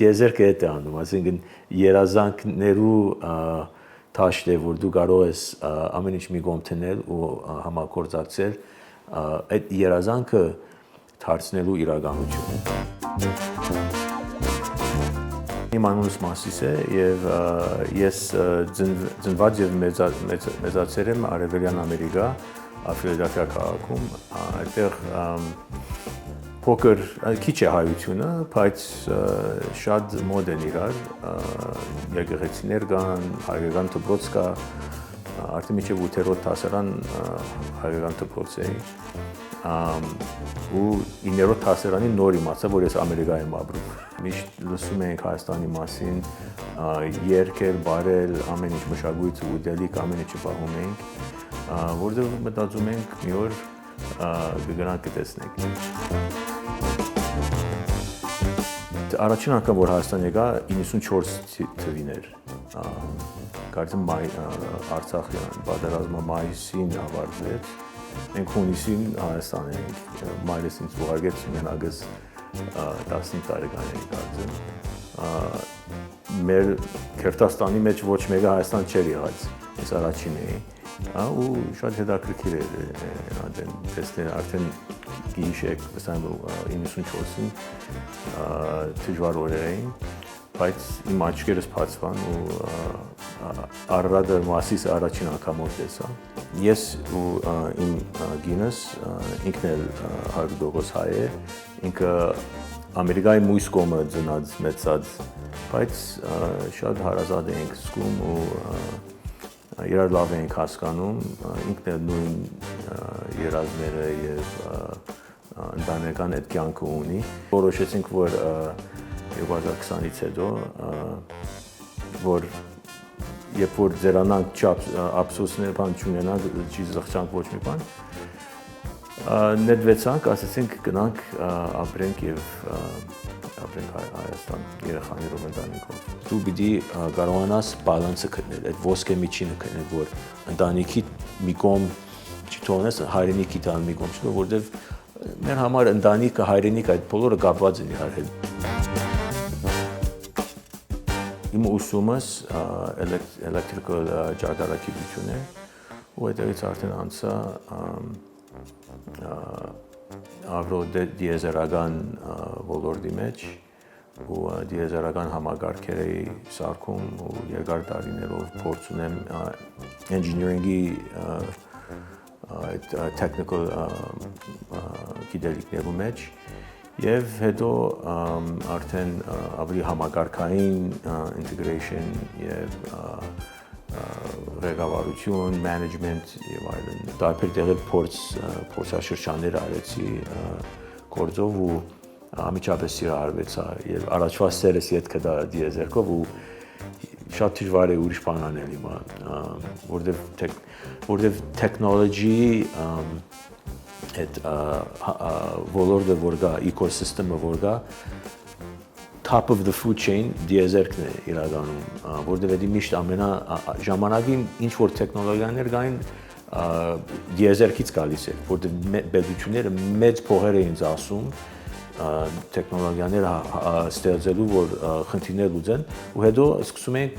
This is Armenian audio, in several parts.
դիեզերքը է անում, այսինքն երազանքներու թաշտ է, որ դու կարող ես ամեն ինչ մի կողմ տնել ու համագործակցել, այդ երազանքը դարձնելու իրականություն է։ Իմ անունս Մասիս է եւ ես ծնված եւ մեծացել եմ Արևելյան Ամերիկա, Ֆիլադելֆիա քաղաքում, այդտեղ փոքր քիչ է հայությունը, բայց շատ մոդ են իրար, եկեղեցիներ կան, հայկական դպրոց կա, արդեն մինչև 8-րդ դասարան հայկական դպրոց էի, ու 9-րդ դասարանին նոր իմացա, որ ես Ամերիկայում եմ ապրում։ Միշտ լսում ենք Հայաստանի մասին, երգեր, բարել, ամեն ինչ մշակույթ ու ուտելիք, ամեն ինչը պահում ենք, որտեղ մտածում ենք մի օր կգնանք կտեսնենք։ Առաջին անգամ, որ Հայաստան եկա, 94 թվին էր, կարծեմ Արցախյան պատերազմը մայիսին ավարտվեց, մենք հունիսին Հայաստան ենք, մայրս ինձ ուղարկեց մենակս 15 տարեկան էի կարծեմ, մեր Քերթաստանի մեջ ոչ մեկը Հայաստան չէր եղած, ես առաջին էի, ու շատ հետաքրքիր էր տեսնել արդեն գիշեր 94-ին դժվար օրեր էին, բայց իմ աչքերս բացվան ու Արարատը Մասիս առաջին անգամ տեսա։ Ես ու իմ գինս ինքն էլ 100% հայ է, ինքը Ամերիկայի մյուս կողմը ծնած մեծած, բայց շատ հարազատ էինք զգում ու իրար լավ էինք հասկանում, ինքն էլ նույն երազները եւ ընտանեկան այդ կյանքը ունի։ Որոշեցինք, որ 2020-ից հետո, որ երբ որ ձերանանք ափսոսներ բան չունենանք, չի զղջանք ոչ մի բան, նետվեցանք, ասեցինք գնանք ապրենք եւ ապրենք Հայաստան երեխաներով ընտանիքով։ Դու պիտի կարողանաս բալանսը գտնել, այդ ոսկե միջինը գտնել, որ ընտանիքի մի կողմ չթողնես, հայրենիքի տան մի կողմ չթողնես, որովհետեւ մեր համար ընտանիքը, հայրենիքը այդ բոլորը կապված են իրար հետ։ Իմ ուսումս էլեկտրիկալ ճարտարագիտություն է, ու այդտեղից արդեն անցա ագրոդիեզերական ոլորտի մեջ, ու դիեզերական համակարգեր էի սարքում ու երկար տարիներով փորձ ունեմ engineering-ի technical գիտելիքներու մեջ եւ հետո արդեն ավելի համակարգային integration եւ ղեկավարություն, management եւ այլն տարբեր տեղեր փորձաշրջաններ արեցի գործով ու ամիջապես սիրահարվեցա եւ առաջվա սերս իդ կդա դիեզերքով ու շատ դժվար է ուրիշ բան անել հիմա որտեվ technology այդ ոլորտը որ գա ecosystem-ը որ գա top of the food chain դիեզերքն է իրականում որտեվ դա միշտ ժամանակին ինչ որ տեխնոլոգիաներ կային դիեզերքից գալիս էր որտեվ բեզությունները մեծ փողեր էին ասում տեխնոլոգիաները ստեղծելու որ խնդիրներ լուծեն ու հետո սկսում ենք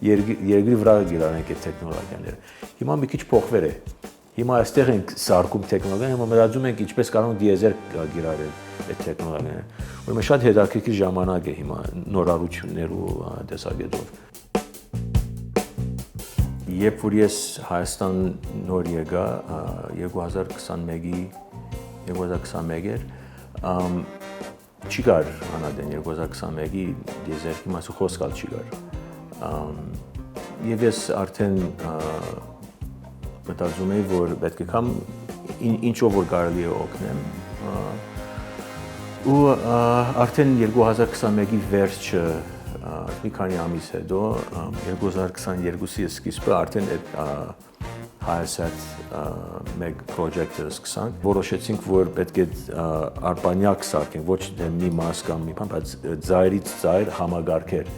երկրի վրա գիրառենք այդ տեխնոլոգիաները հիմա մի քիչ փոխվել է հիմա այստեղ ենք սարքում տեխնոլոգիան հիմա մտածում ենք ինչպես կարող ենք դիեզերք գիրառել այդ տեխնոլոգիաները ուրեմն շատ հետաքրքիր ժամանակ է հիմա նորարարություններ ու տեսակետով երբ որ ես Հայաստան նոր եկա 2021 էր չի գար անադեն 2021-ի դիեզերքի մասը խոսքալ չի գար եւ ես արդեն մտածում էի որ պետք է կամ ինչով որ կարելի է օգնեմ ու արդեն 2021-ի վերջը մի քանի ամիս հետո 2022-ի սկիզբը արդեն այդ հայասատ մեկ պրոջեկտը սկսանք որոշեցինք որ պետք է արբանյակ սարքենք ոչ թե մի մաս կամ մի բան բայց ծայրից ծայր համագարկեր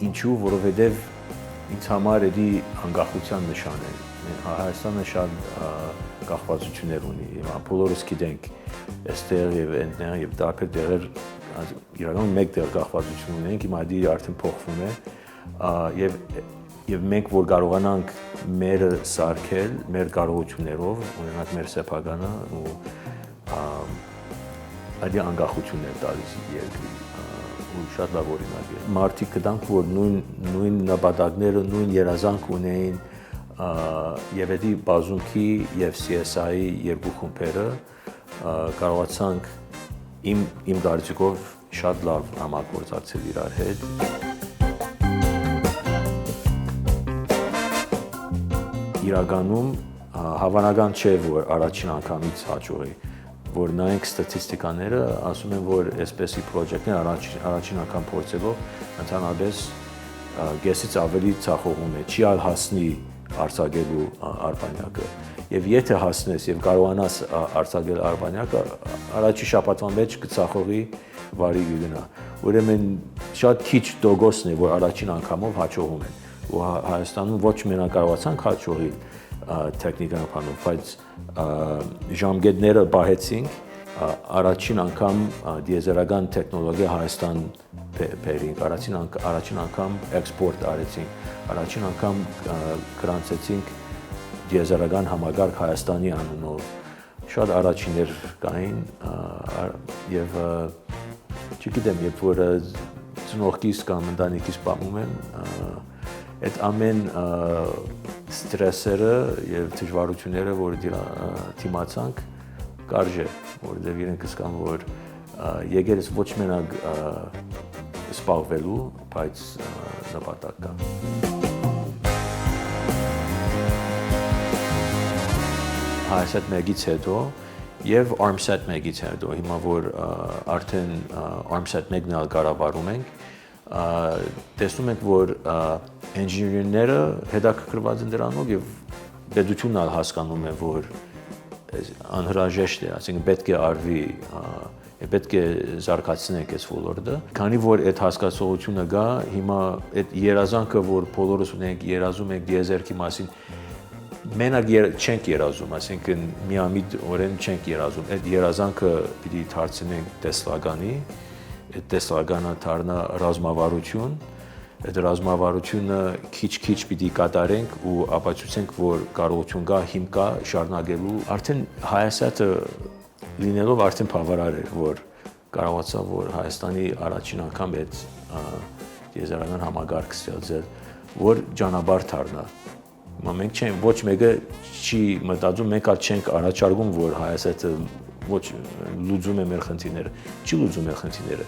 ինչու որովհետև ինձ համար էդի անկախության նշան է Հայաստանը շատ կախվածություններ ունի բոլորս գիտենք այստեղ եւ այնտեղ եւ տարբեր տեղեր իրականում մեկ տեղ կախվածություն ունենք, հիմա դա արդեն փոխվում է եւ մենք որ կարողանանք մերը սարքել մեր կարողություններով, օրինակ մեր սեփականը ու այդ անկախությունն է տալիս երկրի ու շատ լավ օրինակ է։ Մարդիկ գտանք, որ նույն նպատակները, նույն երազանք ունեին եւ դա բազումքի եւ CSI-ի երկու խումբերը կարողացանք իմ կարծիքով շատ լավ համագործակցել իրար հետ։ Իրականում հավանական չէ, որ առաջին անգամից հաջողի, որ նայենք ստատիստիկաները, ասում են, որ այսպիսի պրոջեկտներ առաջին անգամ փորձելով ընդհանրապես գեսից ավելի ցախողում է, չի հասնի արձակելու արբանյակը։ Եվ եթե հասնես եւ կարողանաս արձակել արբանյակը, առաջի շաբաթվա մեջ կցախողի վարի գնա։ Ուրեմն շատ քիչ դոգոսն է, որ առաջին անգամով հաջողում են։ Ու Հայաստանում ոչ մենակ կարողացանք հաջողի տեխնիկական բանով, բայց ժամկետները բահեցինք, առաջին անգամ դիեզերական տեխնոլոգիա Հայաստան բերինք, առաջին անգամ էքսպորտ արեցինք, առաջին անգամ գրանցեցինք դիեզերական համագարկ Հայաստանի անունով, շատ առաջիններ կային եւ չգիտեմ, երբ որ ծնողքիս կամ ընտանիքիս պատմում եմ, այդ ամեն ստրեսերը եւ դժվարությունները, որ դիմացանք, կարժե, որովհետեւ իրենք հասկան, որ եկել ես ոչ մենակ սպառվելու, բայց նպատակ կա։ Հայասատ մեգից հետո եւ Armsat մեգից հետո, հիմա որ արդեն Armsat մեգն ալ կառավարում ենք, տեսնում ենք, որ ինժեներները հետաքրքրված են դրանով եւ պետությունն ալ հասկանում է, որ անհրաժեշտ է, ասենք պետք է արվի, պետք է զարգացնենք այս ոլորտը, քանի որ այդ հասկացողությունը կա, հիմա այդ երազանքը, որ բոլորս ունենք, երազում ենք դիեզերքի մասին, մենակ չենք երազում, այսինքն միամիտ օրեն չենք երազում, այդ երազանքը պիտի դարձնենք տեսլականի, այդ տեսլականը դառնա ռազմավարություն, այդ ռազմավարությունը քիչ-քիչ պիտի կատարենք ու ապացուցենք, որ կարողություն կա, հիմք կա շարունակելու, արդեն Հայասատը լինելով արդեն բավարար էր, որ կարողացավ, որ Հայաստանի առաջին անգամ այդ դիեզերական համագարկ ստեղծել, որ ճանապարհ դառնա։ Մենք չենք, ոչ մեկը չի մտածում, մենք ալ չենք առաջարկում, որ Հայասատը ոչ լուծում է մեր խնդիրները, չի լուծում մեր խնդիրները։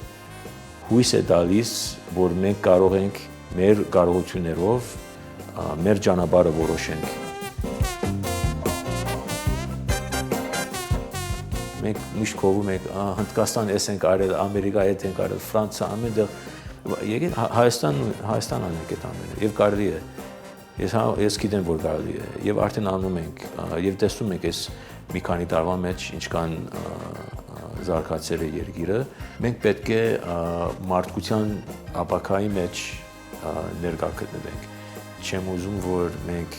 Հույս է տալիս, որ մենք կարող ենք մեր կարողություններով մեր ճանապարհը որոշենք։ Մենք միշտ կողում ենք, Հնդկաստան էս ենք արել, Ամերիկա հետ ենք արել, Ֆրանսիա, ամենտեղ եկեք Հայաստան անենք այդ ամենը, եւ կարելի է։ Ես գիտեմ, որ կարելի է, եւ արդեն անում ենք, եւ տեսնում ենք այս մի քանի տարվա մեջ ինչքան զարգացել է երկիրը, մենք պետք է մարդկության ապագայի մեջ ներկա գտնվենք։ Չեմ ուզում, որ մենք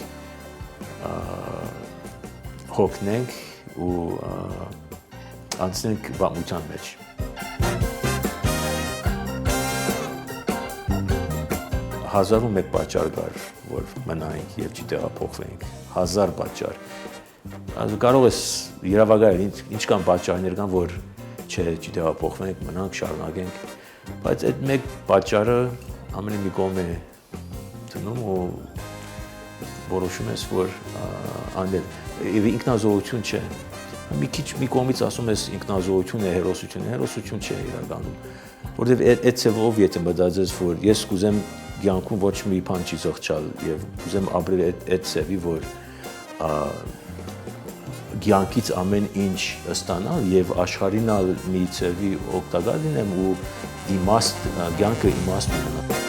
հոգնենք ու անցնենք վամության մեջ։ Հազար ու մեկ պատճառ կար, որ մնայինք եւ չտեղափոխվենք, 1000 պատճառ։ Կարող ես իրավագայել, ինչքան պատճառներ կան, որ չտեղափոխվենք, մնանք, շարունակենք, բայց այդ մեկ պատճառը ամենի մի կողմ է դնում ու որոշում ես, որ անել, եւ ինքնազոհություն չէ։ Մի կողմից ասում ես ինքնազոհություն է, հերոսություն չէ իրականում, որովհետեւ այդ ծավալով եթե մտածես, որ ես կուզեմ կյանքում ոչ մի բան չի զղջալ եւ ուզեմ ապրել այդ ծավի, որ կյանքից ամեն ինչ ստանալ եւ աշխարհին մի ծավի օգտակար լինեմ ու կյանքը իմաստ ունենա։